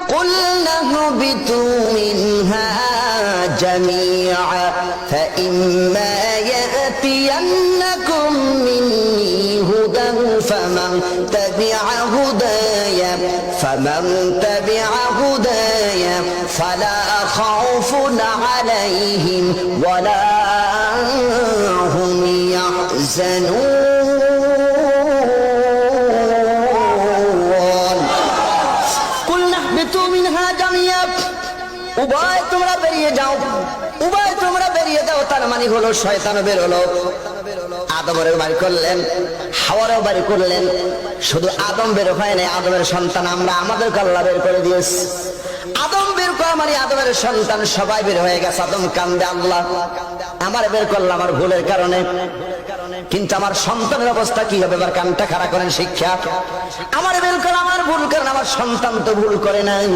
قلنا اهبطوا منها جميعا فإما يأتينكم مني هدى فمن تبع هداي فلا خوف عليهم ولا هم يحزنون قلنا اهبطوا منها جميعا উভয় তোমরা বেরিয়ে যাও তার মানে হলো শয়তান বের হলো আদমের বাড়ি করলেন হাওয়ারও বাড়ি করলেন শুধু আদম বের হয় নাই আদমের সন্তান আমরা আমাদেরকে আল্লাহ বের করে দিয়েছে আদম বের করা মানে আদমের সন্তান সবাই বের হয়ে গেছে আদম কান্দে আল্লাহ আমার বের করলাম আমার ভুলের কারণে কিন্তু আমার সন্তানের অবস্থা কি হবে এবার কানটা খাড়া করেন শিক্ষা আমার বের করা আমার ভুল কারণ আমার সন্তান তো ভুল করে নাই